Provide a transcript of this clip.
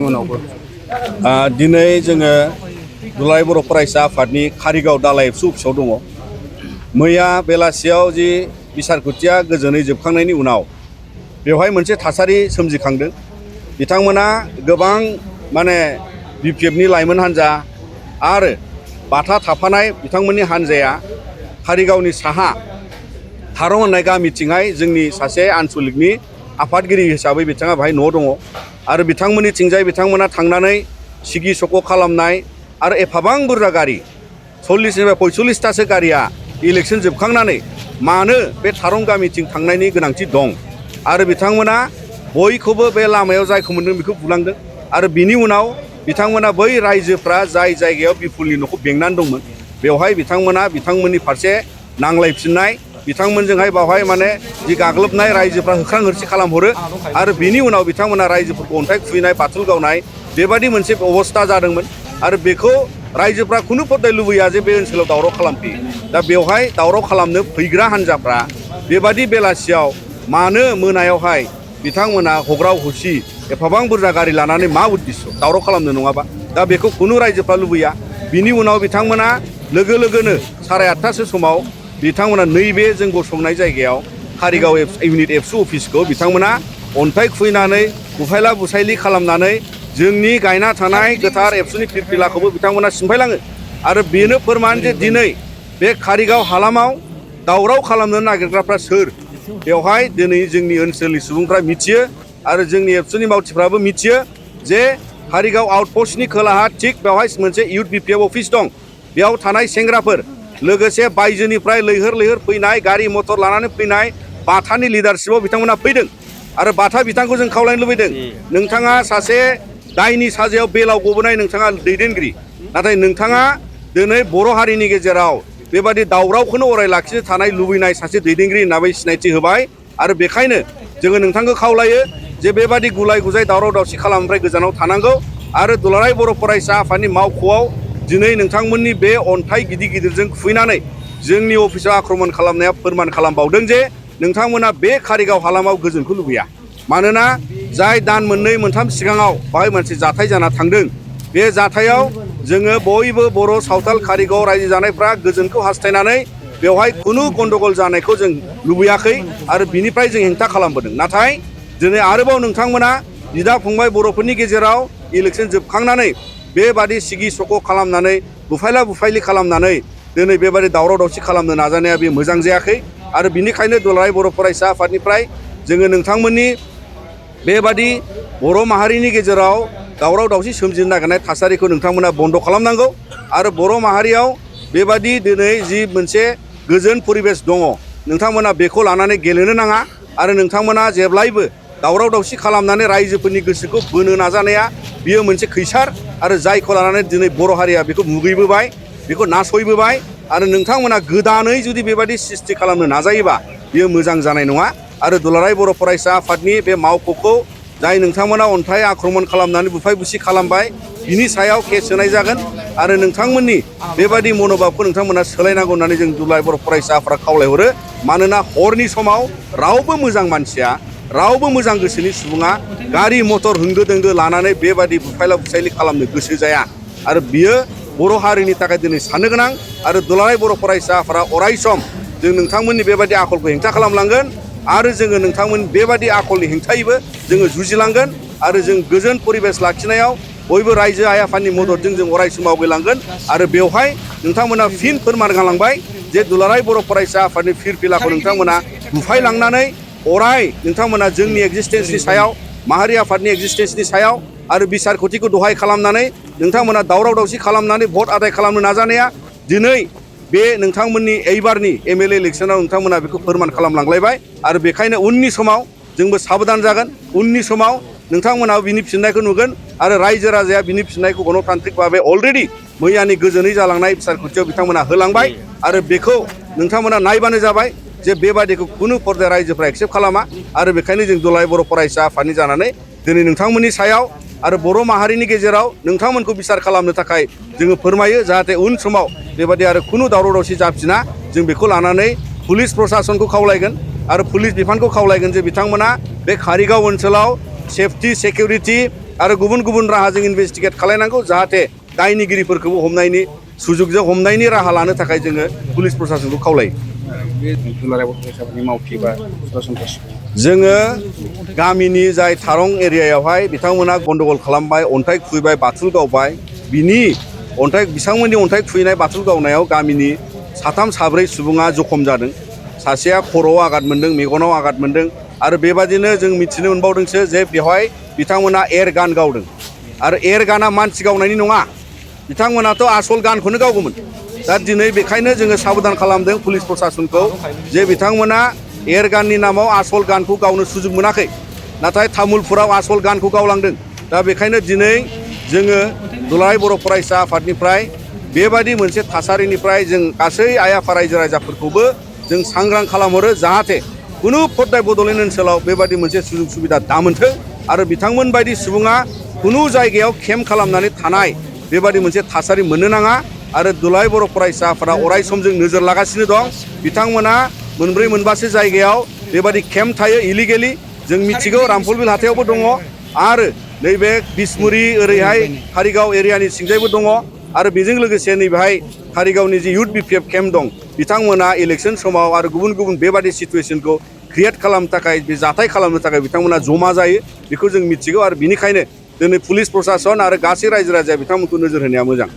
दिनै जोङो दुलाराय बर' फरायसा आफादनि कारिगाव दालाइ एबसु अफिसाव दङ। मैया बेलासियाव जि बिसारख'थिया गोजोनै जोबखांनायनि उनाव बेवहाय मोनसे थासारि सोमजिखांदों। बिथांमोना गोबां BPFनि लाइमोन हान्जा आरो बाथा थाफानाय बिथांमोननि हान्जाया कारिगावनि साहा थारं होननाय गामिथिंहाय जोंनि सासे आन्सलिकनि आफादगिरि हिसाबै बिथाङा बाहाय न' दङ आरो बिथांमोननिथिंजाय बिथांमोना थांनानै सिगि सख' खालामनाय आरो एफाबां बुरजा गारि 40निफ्राय 45थासो गारिया इलेक्सन जोबखांनानै मानो बे थारं गामिथिं थांनायनि गोनांथि दं आरो बिथांमोना बयखौबो बे लामायाव जायखौ मोन्दों बेखौ बुलांदों आरो बिनि उनाव बिथांमोना बै रायजोफ्रा जाय जायगायाव बिपुलनि न'खौ बेंनानै दंमोन बेवहाय बिथांमोना बिथांमोननि फारसे नांलायफिननाय बिथांमोनजोंहाय बावहाय जि गाग्लोबनाय रायजोफ्रा होख्रां होरसि खालामहरो आरो बिनि उनाव बिथांमोना रायजोफोरखौ अन्थाइ खुबैनाय बाथुल गावनाय बेबादि मोनसे अबस्था जादोंमोन आरो बेखौ रायजोफ्रा खुनु फद्दाय लुबैया जे बे ओनसोलाव दावराव खालामफैयो। दा बेवहाय दावराव खालामनो फैग्रा हान्जाफ्रा बेबादि बेलासियाव मानो मोनायावहाय बिथांमोना हग्राव हसि एफाबां बुरजा गारि लानानै मा उद्देश्य दावराव खालामनो नङाबा दा बेखौ खुनु रायजोफ्रा लुबैया। बिनि उनाव बिथांमोना लोगो लोगोनो 8:30 समाव बिथांमोना नैबे जों गसंनाय जायगायाव कारिगाव इउनिट एबसु अफिसखौ बिथांमोना अन्थाइ खुबैनानै बुफायला बुसायलि खालामनानै जोंनि गायना थानाय गोथार एबसुनि फिरफिलाखौबो बिथांमोना सिमफायलाङो आरो बेनो फोरमान जे दिनै बे कारिगाव हालामाव दावराव खालामनो नागिरग्राफ्रा सोर बेवहाय दिनै जोंनि ओनसोलनि सुबुंफ्रा मिथियो आरो जोंनि एबसुनि मावथिफ्राबो मिथियो जे कारिगाव आउटपस्टनि खोलाहा थिग बेवहाय मोनसे इउथ BPF अफिस दं। बेयाव थानाय सेंग्राफोर लोगोसे बायजोनिफ्राय लैहोर लैहोर फैनाय गारि मटर लानानै फैनाय बाथानि लिडारशिपआव बिथांमोना फैदों आरो बाथा बिथांखौ जों खावलायनो लुबैदों नोंथाङा सासे दायनि साजायाव बेलाव गबोनाय नोंथाङा दैदेनगिरि नाथाय नोंथाङा दिनै बर' हारिनि गेजेराव बेबादि दावरावखौनो अराय लाखिनो थानाय लुबैनाय सासे दैदेनगिरि होननानै सिनायथि होबाय आरो बेखायनो जोङो नोंथांखौ खावलायो जे बेबादि गुलाय गुजाय दावराव दावसि खालामनिफ्राय गोजानाव थानांगौ आरो दुलाराय बर' फरायसा आफादनि मावख'आव दिनै नोंथांमोननि बे अन्थाइ गिदिर गिदिरजों खुबैनानै जोंनि अफिसाव आक्रमण खालामनाया फोरमान खालामबावदों जे नोंथांमोना बे कारिगाव हालामाव गोजोनखौ लुबैया। मानोना जाय दान मोननै मोनथाम सिगाङाव बाहाय मोनसे जाथाय जाना थांदों बे जाथायाव जोङो बयबो बर' सावथाल कारिगाव रायजो जानायफ्रा गोजोनखौ हास्थायनानै बेवहाय खुनु गन्डगल जानायखौ जों लुबैयाखै आरो बिनिफ्राय जों हेंथा खालामबोदों। नाथाय दिनै आरोबाव नोंथांमोना बिदा फंबाय बर'फोरनि गेजेराव इलेक्सन जोबखांनानै बेबादि सिगि सख' खालामनानै बुफायला बुफायलि खालामनानै दिनै बेबादि दावराव दावसि खालामनो नाजानाया बे मोजां जायाखै आरो बिनिखायनो दुलाराय बर' फरायसा आफादनिफ्राय जोङो नोंथांमोननि बेबादि बर' माहारिनि गेजेराव दावराव दावसि सोमजिनो नागिरनाय थासारिखौ नोंथांमोना बन्द' खालामनांगौ आरो बर' माहारियाव बेबादि दिनै जि मोनसे गोजोन परिबेस दङ नोंथांमोना बेखौ लानानै गेलेनो नाङा आरो नोंथांमोना जेब्लायबो दावराव दावसि खालामनानै रायजोफोरनि गोसोखौ बोनो नाजानाया बियो मोनसे खैसार आरो जायखौ लानानै दिनै बर' हारिया बेखौ मुगैबोबाय बेखौ नासयबोबाय आरो नोंथांमोना गोदानै जुदि बेबादि सृष्टि खालामनो नाजायोबा बियो मोजां जानाय नङा आरो दुलाराय बर' फरायसा आफादनि बे मावख'खौ जाय नोंथांमोना अन्थाइ आक्रमण खालामनानै बुफाय बुसि खालामबाय बिनि सायाव केस होनाय जागोन आरो नोंथांमोननि बेबादि मनोभाबखौ नोंथांमोना सोलायनांगौ होननानै जों दुलाराय बर' फरायसा आफादा खावलायहरो। मानोना हरनि समाव रावबो मोजां मानसिया रावबो मोजां गोसोनि सुबुङा गारि मटर होंगो दोंगो लानानै बेबादि बुफायला बुसायलि खालामनो गोसो जाया आरो बियो बर' हारिनि थाखाय दिनै साननो गोनां आरो दुलाराय बर' फरायसा आफादा अराय सम जों नोंथांमोननि बेबादि आखलखौ हेंथा खालामलांगोन आरो जोङो नोंथांमोन बेबादि आखलनि हेंथायैबो जोङो जुजिलांगोन आरो जों गोजोन परिबेस लाखिनायाव बयबो रायजो आइ आफादनि मददजों जों अराय सम आवगायलांगोन आरो बेवहाय नोंथांमोना फिन फोरमान गालांबाय जे दुलाराय बर' फरायसा आफादनि फिरफिलाखौ नोंथांमोना बुफायलांनानै अराय नोंथांमोना जोंनि एक्जिस्टेन्सनि सायाव माहारि आफादनि एक्जिस्टेन्सनि सायाव आरो बिसारख'थिखौ दहाय खालामनानै नोंथांमोना दावराव दावसि खालामनानै भट आदाय खालामनो नाजानाया दिनै बे नोंथांमोननि एइबारनि MLA इलेक्सनाव नोंथांमोना बेखौ फोरमान खालामलांलायबाय आरो बेखायनो उननि समाव जोंबो साबधान जागोन। उननि समाव नोंथांमोनाबो बिनि फिननायखौ नुगोन आरो रायजो राजाया बिनि फिननायखौ गणतान्त्रिक भाबै अलरेडि मैयानि गोजोनै जालांनाय बिसारख'थियाव बिथांमोना होलांबाय आरो बेखौ नोंथांमोना नायबानो जाबाय जे बेबादिखौ खुनु फर्दाय रायजोफ्रा एक्सेप्ट खालामा आरो बेखायनो जों दुलाराय बर' फरायसा आफादनि जानानै दिनै नोंथांमोननि सायाव आरो बर' माहारिनि गेजेराव नोंथांमोनखौ बिसार खालामनो थाखाय जोङो फोरमायो जाहाथे उन समाव बेबादि आरो खुनु दावराव दावसि जाफिना जों बेखौ लानानै पुलिस प्रसासनखौ खावलायगोन आरो पुलिस बिफानखौ खावलायगोन जे बिथांमोना बे कारिगाव ओनसोलाव सेफटि सिकिउरिटि आरो गुबुन गुबुन राहाजों इनभेस्टिगेट खालायनांगौ जाहाथे दायनिगिरिफोरखौबो हमनायनि सुजुगजों हमनायनि राहा लानो थाखाय जोङो पुलिस प्रशासनखौ खावलायो। बे दुलाराय बर' फरायसाफोरनि मावथि बा सरासनस्रा सुबुं जोङो गामिनि जाय थारं एरियायावहाय बिथांमोना गन्डगल खालामबाय, अन्थाइ खुबैबाय, बाथुल गावबाय, बिथांमोननि अन्थाइ खुबैनाय बाथुल गावनायाव गामिनि साथाम साब्रै सुबुङा जखम जादों। सासेया खर'आव आघात मोन्दों, मेगनाव आघात मोन्दों आरो बेबादिनो जों मिथिनो मोनबावदोंसो जे बेवहाय बिथांमोना एयार गान गावदों आरो एयार गाना मानसि गावनायनि नङा, बिथांमोनाथ' आसल गानखौनो गावगौमोन। दा दिनै बेखायनो जोङो साबधान खालामदों पुलिस प्रशासनखौ जे बिथांमोना एयार गाननि नामाव आसल गानखौ गावनो सुजुग मोनाखै, नाथाय तामुलपुराव आसल गानखौ गावलांदों। दा बेखायनो दिनै जोङो दुलाराय बर' फरायसा आफादनिफ्राय बेबादि मोनसे थासारिनिफ्राय जों गासै आइ आफा रायजो राजाफोरखौबो जों सांग्रां खालामहरो जाहाथे कुनु फद्दाय बड'लेण्ड ओनसोलाव बेबादि मोनसे सुजुग सुबिदा दामोनथों आरो बिथांमोन बायदि सुबुङा कुनु जायगायाव केम्प खालामनानै थानाय बेबादि मोनसे थासारि मोननो नाङा। आरो दुलाराय बर' फरायसा आफादा अराय सम जों नोजोर लागासिनो दं। बिथांमोना मोनब्रै मोनबासो जायगायाव बेबादि केम्प थायो इलिगेलि, जों मिथिगौ रामफलबिल हाथायावबो दङ आरो नैबे बिसमुरि ओरैहाय कारिगाव एरियानि सिंजायबो दङ आरो बेजों लोगोसे नैबेहाय कारिगावनि जि इउथ बिपिएफ केम्प दं, बिथांमोना इलेक्सन समाव आरो गुबुन गुबुन बेबादि सिचुवेसनखौ क्रिएट खालामनो थाखाय, बे जाथाय खालामनो थाखाय बिथांमोना जमा जायो, बेखौ जों मिथिगौ। आरो बिनिखायनो दिनै पुलिस प्रशासन आरो गासै रायजो राजाया बिथांमोनखौ नोजोर होनाया मोजां।